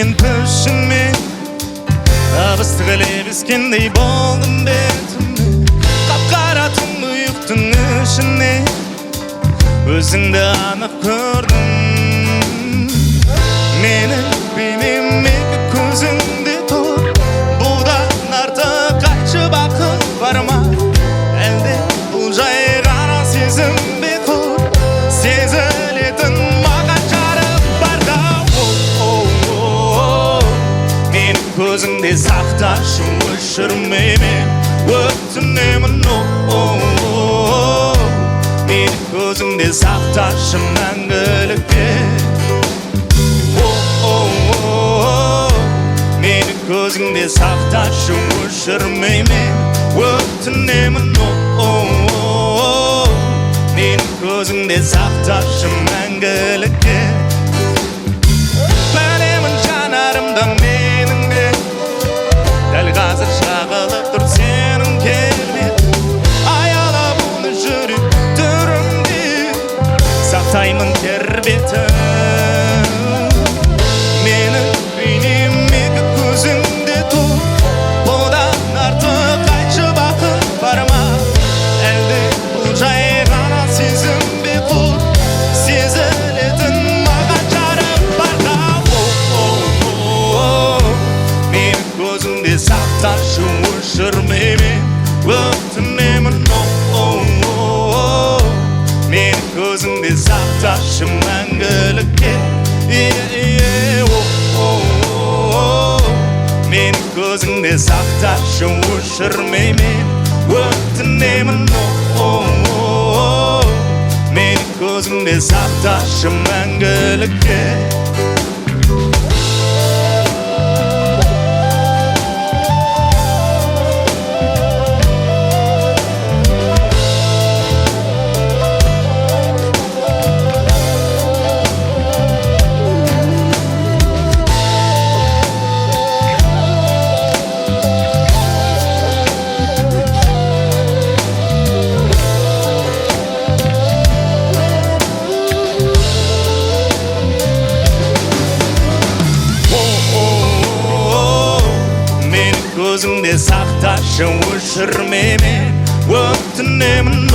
келген пішінмен дыбыстық лебескендей болдым бетіме қап-қара тұңғиықтың ішіне өзіңді анық көрдім менің бейнем екі көзіңде тұр бұдан артық қайшы бақыт бар ма әлде бұл жай ғана сезім бе құр сезілетін маған жарық бар да менің көзіңде сақташы өшірмеме өтінемін менің көзіңде сақташы мәңгілікке менің көзіңде сақташы өшірмеме өтінемін менің көзіңде сақташы мәңгілікке білемін жанарымда менің де дәл қазір шағылып тұр сенің келбетің аялап оны жүрек түрінде сақтаймын тербетің менің бейнем екі көзіңде тұр бұдан артық қайшы бақыт бар ма әлде бұл жай ғана сезім бе құр сезілетін маған жарық бар да менің көзіңде сақташы өшірмеме өтінемін менің көзіңде сақташы мәңгілікке менің көзіңде сақташы өшірмеме өтінемін менің көзіңде сақташы мәңгілікке көзіңде сақташы өшірмеме өтінемін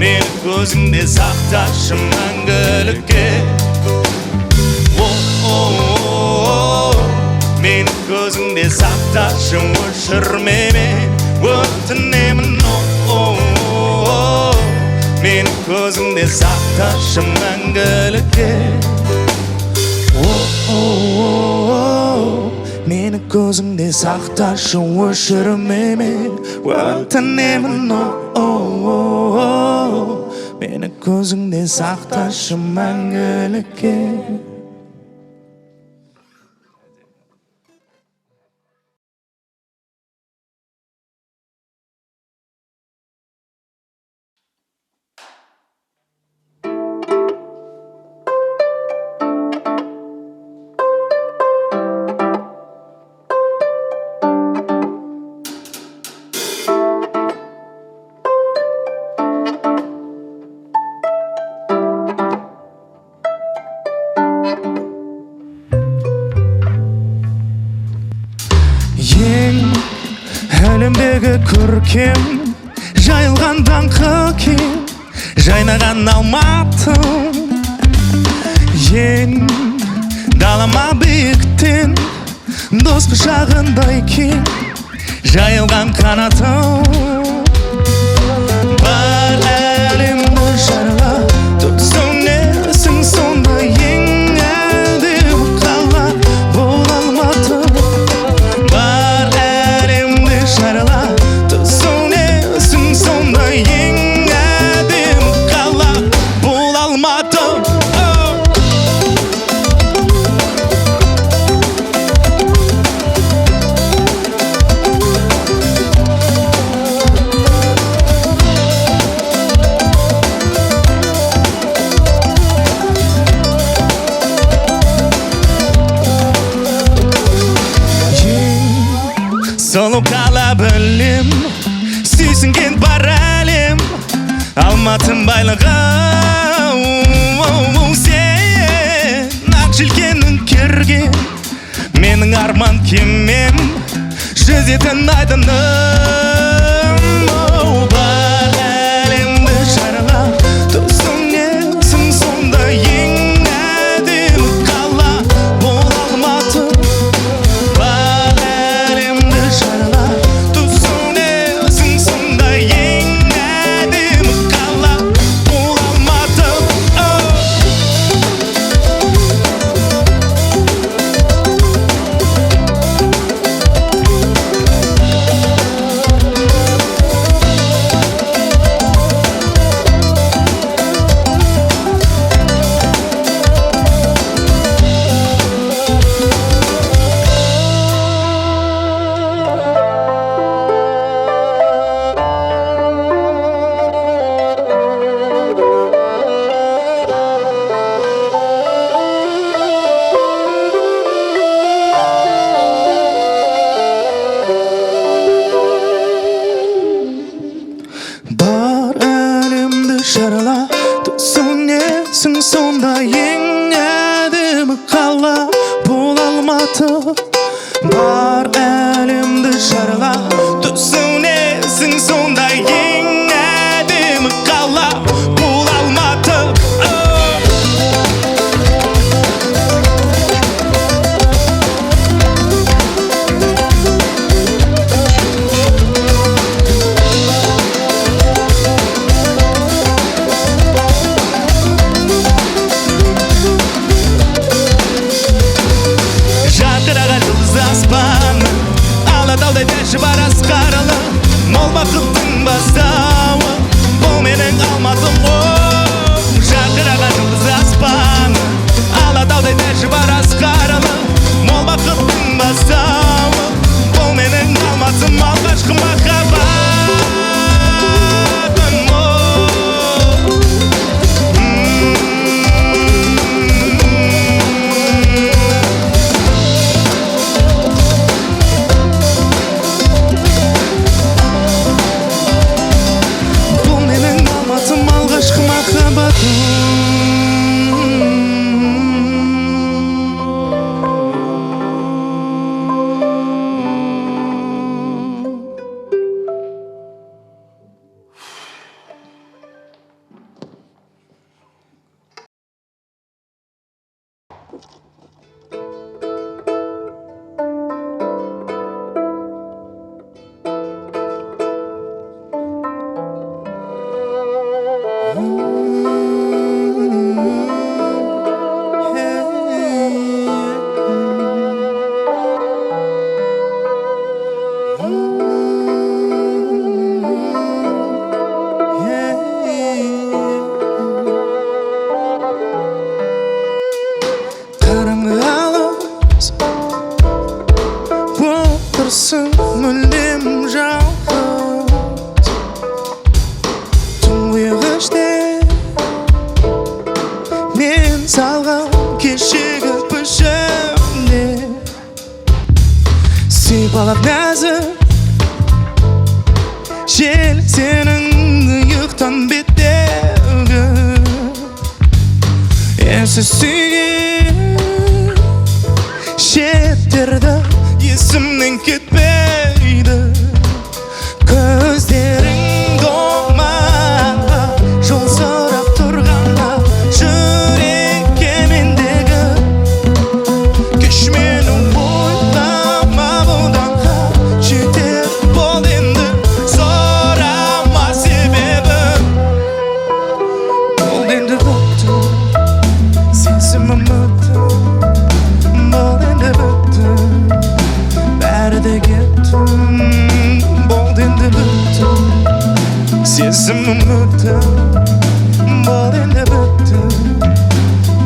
менің көзіңде сақташы мәңгілікке менің көзіңде сақташы өшірмеме өтінемін менің көзіңде сақташы мәңгілікке менің көзіңде сақташы өшірмеме өтінемін менің көзіңде сақташы мәңгілікке әлемдегі көркем жайылған даңқы кең жайнаған алматым ең далама биіктен дос құшағындай кең жайылған қанатым бар әлемді шарла түпсінесің сонда ең әдемі қала бұл алматы бар әлемді шарла түпсінесің сонда ең әдемі қала бұл алматы Сұлу қала білем, сүйсінген бар әлем, Алматым байлығы, сен ақ желкен берген менің арман кемем жүзетін айдыным бар әлемді шарлап түсінесің сонда ең әдемі қала бұл Алматы бар әлемді шарлап түсінесің сонда ең әдемі қала бұл Алматы бар әлемді шарлап түсінесің сонда ең әдемі қала бұл Алматы бар әлемді шарлап түсінесің сонда ең әдемі қала бұл Алматы жарқыраған жұлдыз аспаны алатаудай тәжі бар асқаралы мол бақыттың бастауы бұл менің Алматым жарқыраған жұлдыз аспаны алатаудай тәжі бар асқаралы мол бақыттың бастауы бұл менің Алматым алғашқы махаббатым бұл менің Алматым алғашқы махаббатым қараңғы алыс отырсың мүлдем жалғыз тұңғиығыште мен салған кешегі пішімде сипалап нәзік жел сенің иықтан беттегі үнсіз сүйген шеттерді есімнен кетпейді көздерің домаға жол сұрап тұрғанда жүрекке мендегі кеш мені ойлама бұданға жетер бол енді сұрама себебін бол енді бұлты сезімім өтті бол енді бітті бәрі де кетті болды енді бітті сезімім өтті бол енді бітті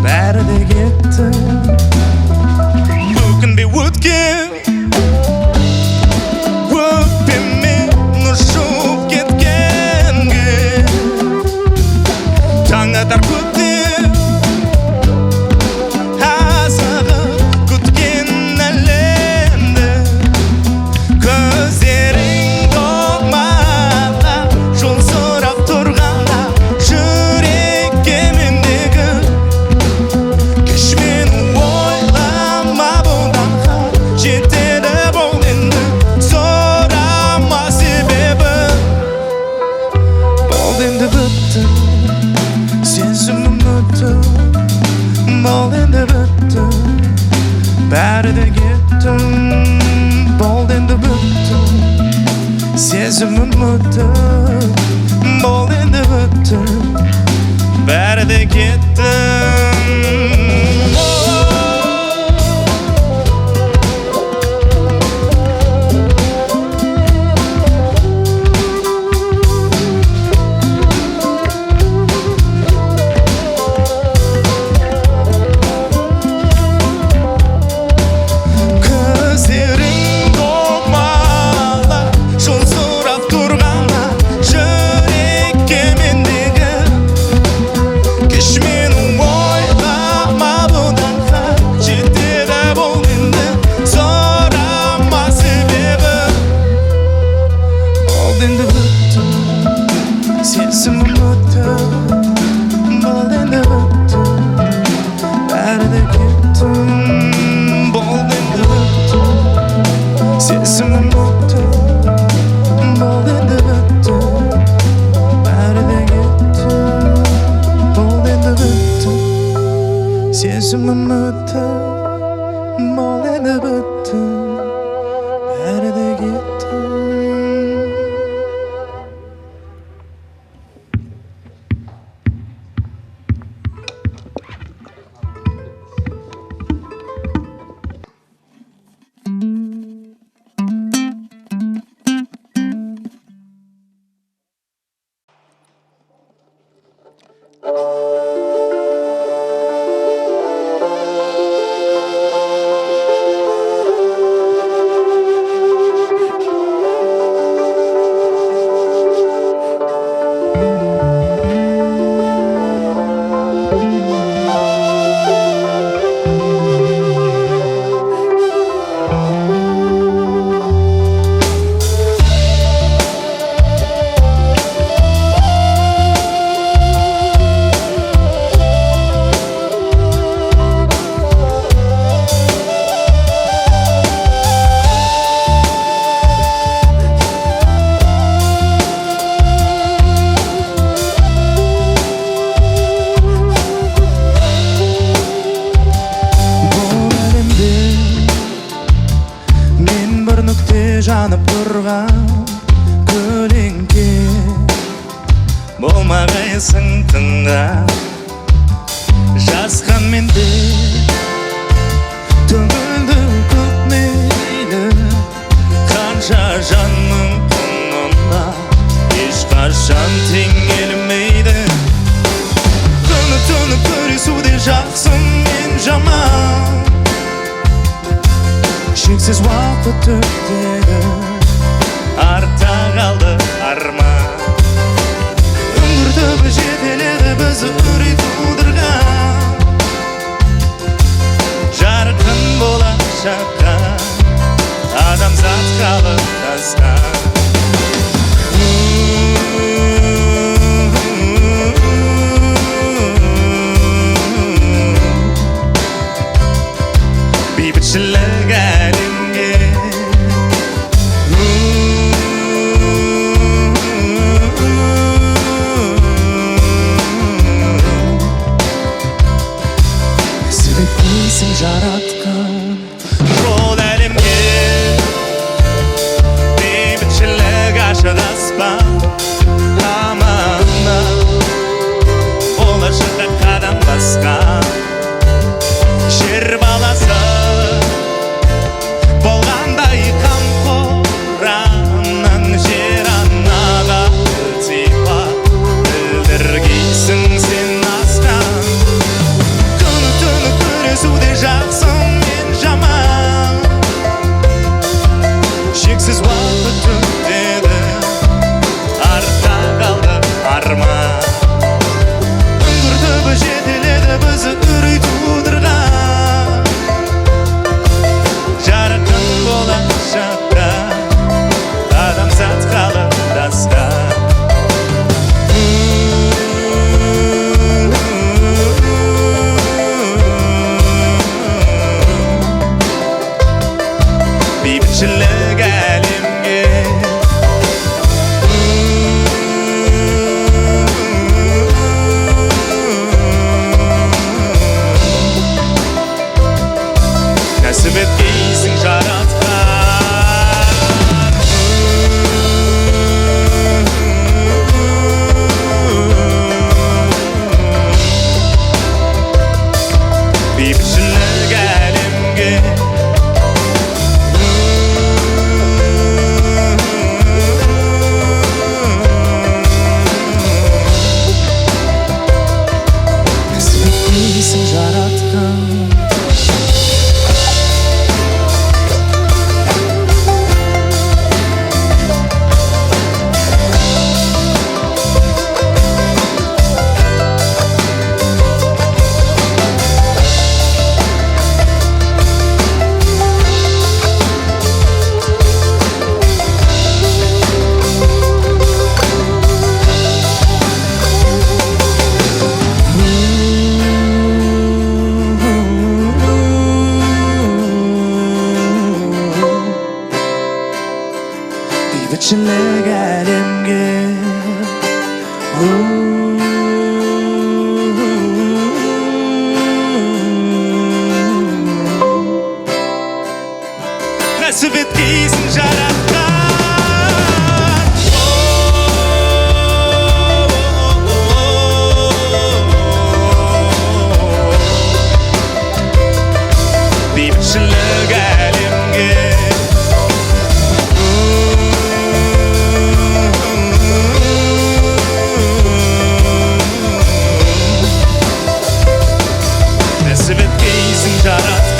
бәрі де кетті өкінбе өткен өкпемен ұшып кеткенге таң атар көктем асығып күткен әлемді көздерің домалап жол сұрап тұрғанда жүрекке мендегі кеш мені ойлама сезімім өтіп, бол енді өтті, бәрі де кетті. жанып тұрған көлеңке болмағайсың тыңға жазған менде төгілді көк мейлі қанша жанның құнына ешқашан теңелмейді түні көрісуде жақсы мен жаман шексіз уақыт өтеді артта қалды арман үңгірді жетеледі бізді үрей тудырған жарқын болашаққа адамзат қалыптасқан бейбітшілік әлемге себеппейсің жаратқан бұл әлемге бейбітшілік ашық аспан аманна болашаққа қадам басқан жер баласы болғандай қамқораннан жер анаға ілтипат білдіргейсің сен асқан күні түні күресуде жақсы мен жаман шексіз уақыт өтеді артта қалды арман үңгірді жетеледі бізді үрей тудырған жарқын болашаққа адамзат қалыптасқан бейбітшілік әлемге нәсіп еткейсің жаратқан бейбітшілік әлемге. Нәсіп еткейсің жаратқан. Бейбітшілік әлемге. Нәсіп еткейсің жаратқан.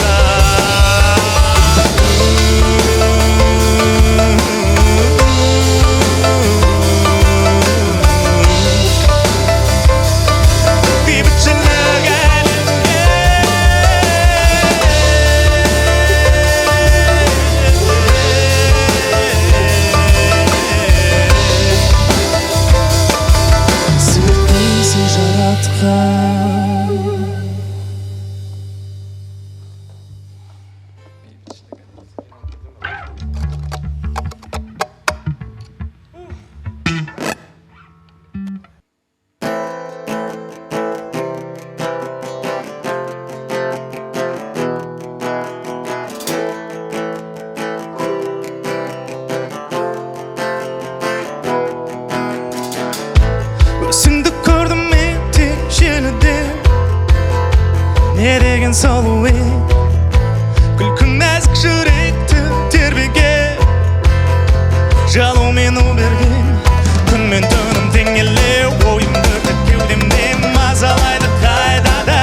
Өзіңді көрдім мен тек желіде, не деген сұлу ең, күлкің нәзік жүректі тербеген, жалаумен у берген, күн мен түнім теңелеу, ойымды кеудемде мазалайды қайдада.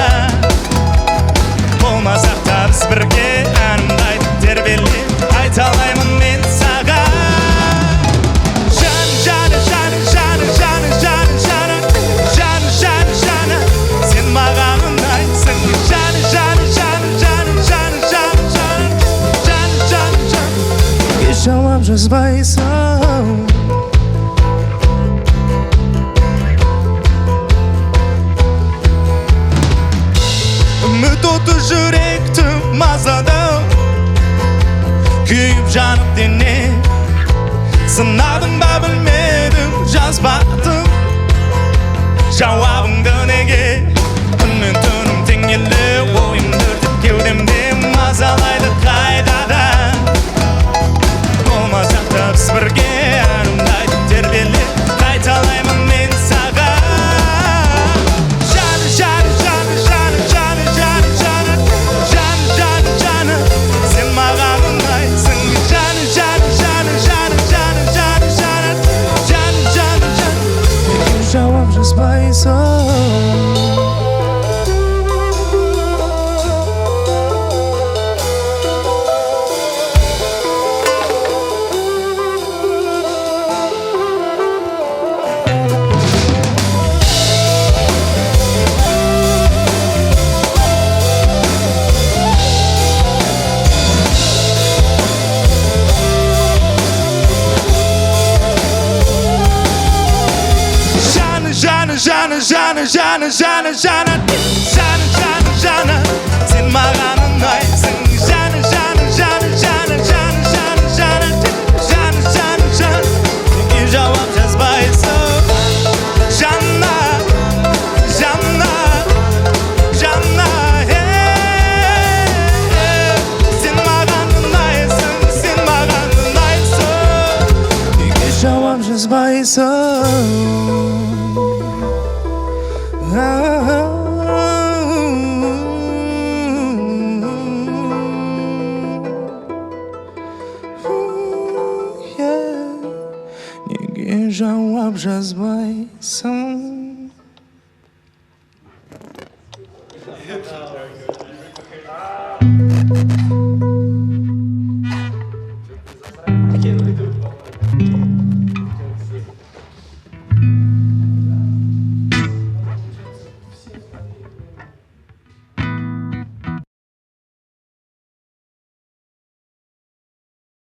Болмасақ та біз бірге, әнімді айтып тербелеп айталаймын мен саған. Жауап жазбайсың. Үміт оты жүректі мазады, күйіп жанып дене. Сынадың ба білмедім, жазбадым жауабыңды неге. Күн мен түнім теңеліп, ойымды өртеп кеудемде мазалайды қайдада. Болмасақ та біз бірге, әнімді айтып тербелеп қайталаймын мен саған. Жаны, жаны, жаны, жаны, жаны, жаны, жаны, жаны, жаны, жаны, сен маған ұнайсың. Жаны, жаны, жаны, жаны, жаны, жаны, жаны, жаны, жаны, жаны, жауап жазбайсың. Жаны, жаны, жаны, жаны, жаны, жаны, жаны, жаны, сен маған ұнайсың. Жаны, жаны, жаны, жаны, жаны, жаны, жаны, жаны, жаны, жаны, неге жауап жазбайсың. Жанна, жанна, жанна, сен маған ұнайсың, сен маған ұнайсың, неге жауап жазбайсың. Неге жауап жазбайсың.